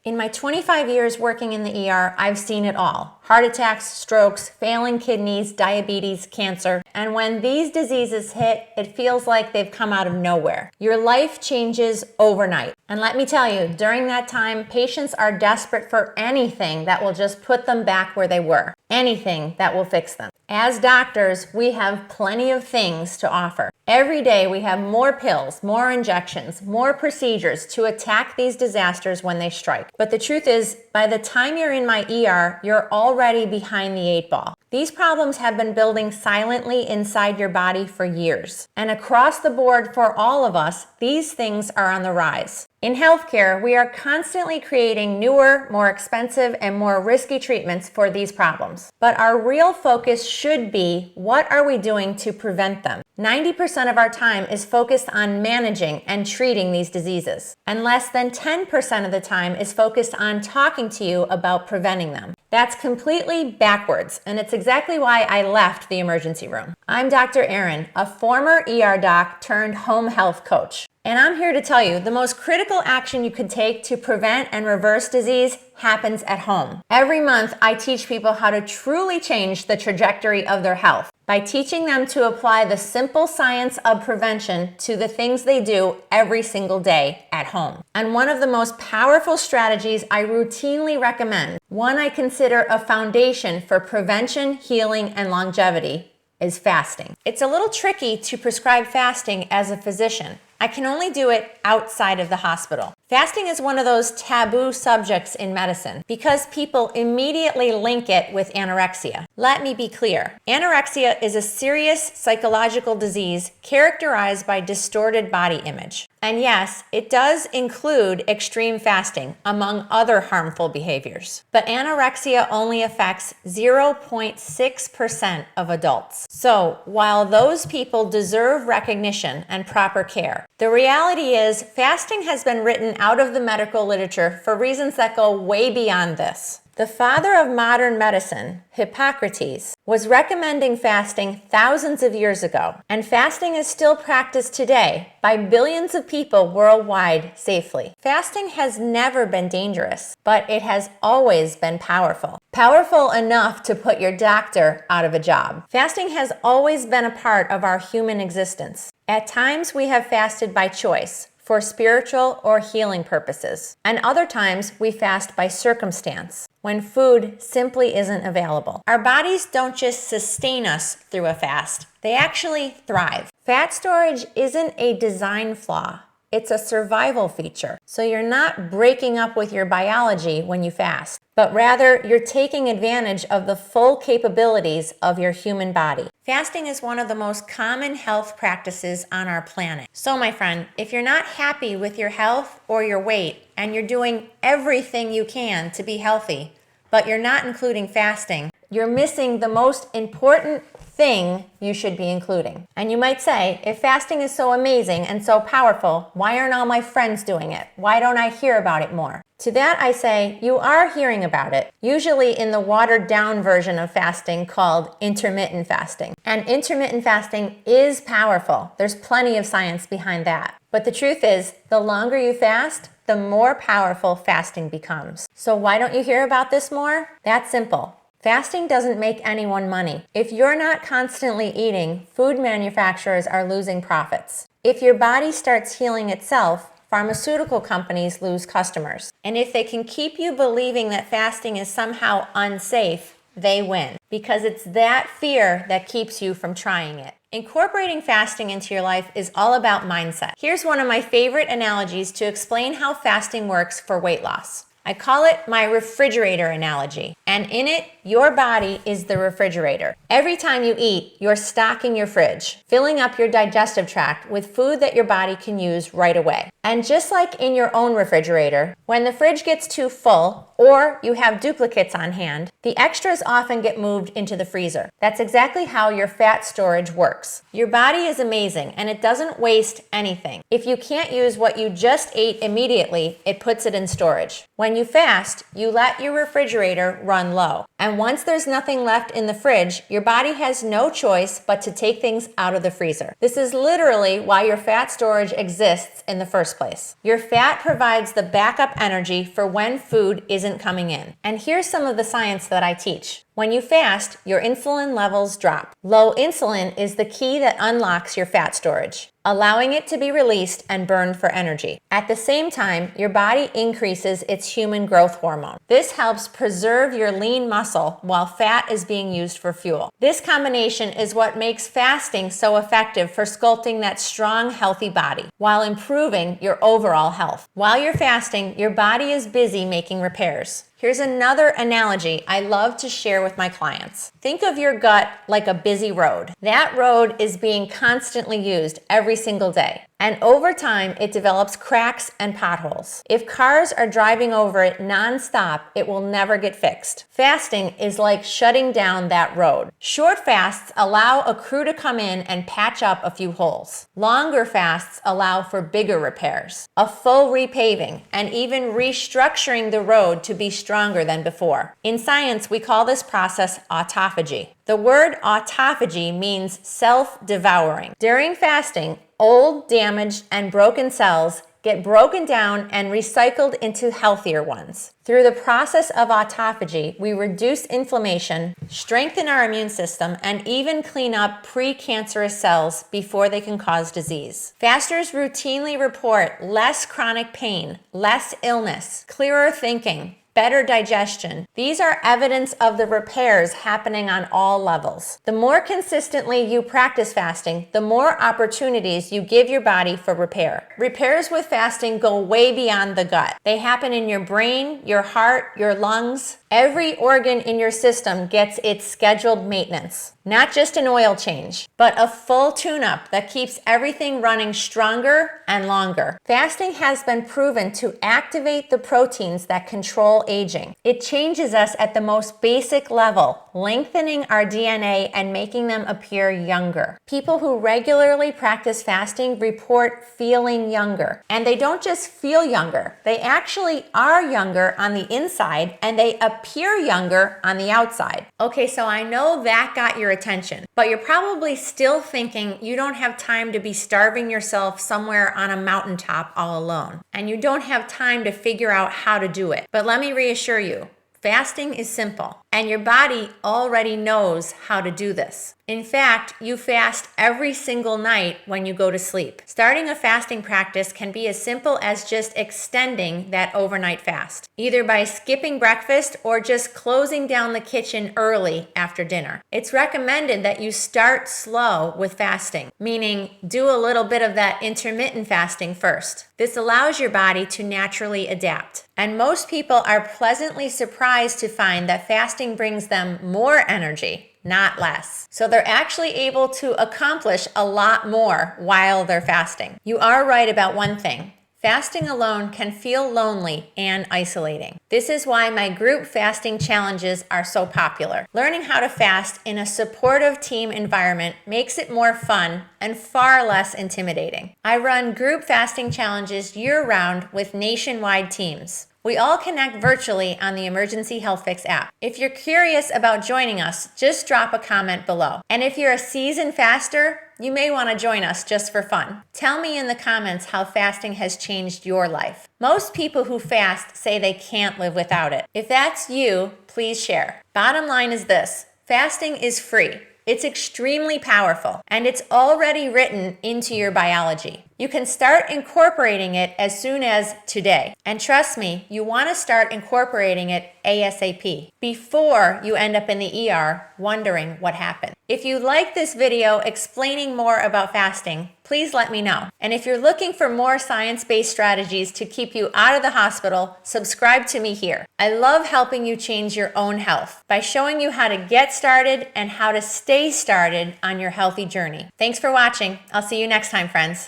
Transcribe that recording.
In my 25 years working in the ER, I've seen it all. Heart attacks, strokes, failing kidneys, diabetes, cancer. And when these diseases hit, it feels like they've come out of nowhere. Your life changes overnight. And let me tell you, during that time, patients are desperate for anything that will just put them back where they were. Anything that will fix them. As doctors, we have plenty of things to offer. Every day we have more pills, more injections, more procedures to attack these disasters when they strike. But the truth is, by the time you're in my ER, you're already behind the 8 ball. These problems have been building silently inside your body for years. And across the board for all of us, these things are on the rise. In healthcare, we are constantly creating newer, more expensive, and more risky treatments for these problems. But our real focus should be, what are we doing to prevent them? 90% of our time is focused on managing and treating these diseases, and less than 10% of the time is focused on talking to you about preventing them. That's completely backwards, and it's exactly why I left the emergency room. I'm Dr. Erin, a former ER doc turned home health coach. And I'm here to tell you the most critical action you can take to prevent and reverse disease happens at home. Every month, I teach people how to truly change the trajectory of their health by teaching them to apply the simple science of prevention to the things they do every single day at home. And one of the most powerful strategies I routinely recommend, one I consider a foundation for prevention, healing, and longevity, is fasting. It's a little tricky to prescribe fasting as a physician. I can only do it outside of the hospital. Fasting is one of those taboo subjects in medicine because people immediately link it with anorexia. Let me be clear. Anorexia is a serious psychological disease characterized by distorted body image. And yes, it does include extreme fasting, among other harmful behaviors. But anorexia only affects 0.6% of adults. So while those people deserve recognition and proper care, the reality is fasting has been written out of the medical literature for reasons that go way beyond this. The father of modern medicine, Hippocrates, was recommending fasting thousands of years ago, and fasting is still practiced today by billions of people worldwide safely. Fasting has never been dangerous, but it has always been powerful. Powerful enough to put your doctor out of a job. Fasting has always been a part of our human existence. At times we have fasted by choice, for spiritual or healing purposes. And other times we fast by circumstance, when food simply isn't available. Our bodies don't just sustain us through a fast, they actually thrive. Fat storage isn't a design flaw, it's a survival feature. So you're not breaking up with your biology when you fast, but rather you're taking advantage of the full capabilities of your human body. Fasting is one of the most common health practices on our planet. So my friend, if you're not happy with your health or your weight, and you're doing everything you can to be healthy, but you're not including fasting, you're missing the most important thing you should be including. And you might say, if fasting is so amazing and so powerful, why aren't all my friends doing it? Why don't I hear about it more? To that I say, you are hearing about it, usually in the watered down version of fasting called intermittent fasting. And intermittent fasting is powerful. There's plenty of science behind that. But the truth is, the longer you fast, the more powerful fasting becomes. So why don't you hear about this more? That's simple. Fasting doesn't make anyone money. If you're not constantly eating, food manufacturers are losing profits. If your body starts healing itself, pharmaceutical companies lose customers. And if they can keep you believing that fasting is somehow unsafe, they win. Because it's that fear that keeps you from trying it. Incorporating fasting into your life is all about mindset. Here's one of my favorite analogies to explain how fasting works for weight loss. I call it my refrigerator analogy. And in it, your body is the refrigerator. Every time you eat, you're stocking your fridge, filling up your digestive tract with food that your body can use right away. And just like in your own refrigerator, when the fridge gets too full, or you have duplicates on hand, the extras often get moved into the freezer. That's exactly how your fat storage works. Your body is amazing and it doesn't waste anything. If you can't use what you just ate immediately, it puts it in storage. When When you fast, you let your refrigerator run low. And once there's nothing left in the fridge, your body has no choice but to take things out of the freezer. This is literally why your fat storage exists in the first place. Your fat provides the backup energy for when food isn't coming in. And here's some of the science that I teach. When you fast, your insulin levels drop. Low insulin is the key that unlocks your fat storage, allowing it to be released and burned for energy. At the same time, your body increases its human growth hormone. This helps preserve your lean muscle while fat is being used for fuel. This combination is what makes fasting so effective for sculpting that strong, healthy body while improving your overall health. While you're fasting, your body is busy making repairs. Here's another analogy I love to share with my clients. Think of your gut like a busy road. That road is being constantly used every single day. And over time, it develops cracks and potholes. If cars are driving over it nonstop, it will never get fixed. Fasting is like shutting down that road. Short fasts allow a crew to come in and patch up a few holes. Longer fasts allow for bigger repairs, a full repaving, and even restructuring the road to be stronger than before. In science, we call this process autophagy. The word autophagy means self-devouring. During fasting, old, damaged, and broken cells get broken down and recycled into healthier ones. Through the process of autophagy, we reduce inflammation, strengthen our immune system, and even clean up precancerous cells before they can cause disease. Fasters routinely report less chronic pain, less illness, clearer thinking, better digestion. These are evidence of the repairs happening on all levels. The more consistently you practice fasting, the more opportunities you give your body for repair. Repairs with fasting go way beyond the gut. They happen in your brain, your heart, your lungs. Every organ in your system gets its scheduled maintenance. Not just an oil change, but a full tune-up that keeps everything running stronger and longer. Fasting has been proven to activate the proteins that control aging. It changes us at the most basic level, lengthening our DNA and making them appear younger. People who regularly practice fasting report feeling younger. And they don't just feel younger, they actually are younger on the inside and they appear younger on the outside. Okay, so I know that got your attention, but you're probably still thinking you don't have time to be starving yourself somewhere on a mountaintop all alone, and you don't have time to figure out how to do it. But let me reassure you, fasting is simple, and your body already knows how to do this. In fact, you fast every single night when you go to sleep. Starting a fasting practice can be as simple as just extending that overnight fast, either by skipping breakfast or just closing down the kitchen early after dinner. It's recommended that you start slow with fasting, meaning do a little bit of that intermittent fasting first. This allows your body to naturally adapt. And most people are pleasantly surprised to find that fasting brings them more energy, not less. So they're actually able to accomplish a lot more while they're fasting. You are right about one thing. Fasting alone can feel lonely and isolating. This is why my group fasting challenges are so popular. Learning how to fast in a supportive team environment makes it more fun and far less intimidating. I run group fasting challenges year-round with nationwide teams. We all connect virtually on the Emergency EHFix app. If you're curious about joining us, just drop a comment below. And if you're a seasoned faster, you may want to join us just for fun. Tell me in the comments how fasting has changed your life. Most people who fast say they can't live without it. If that's you, please share. Bottom line is this: fasting is free. It's extremely powerful, and it's already written into your biology. You can start incorporating it as soon as today. And trust me, you want to start incorporating it ASAP before you end up in the ER wondering what happened. If you like this video explaining more about fasting, please let me know. And if you're looking for more science-based strategies to keep you out of the hospital, subscribe to me here. I love helping you change your own health by showing you how to get started and how to stay started on your healthy journey. Thanks for watching. I'll see you next time, friends.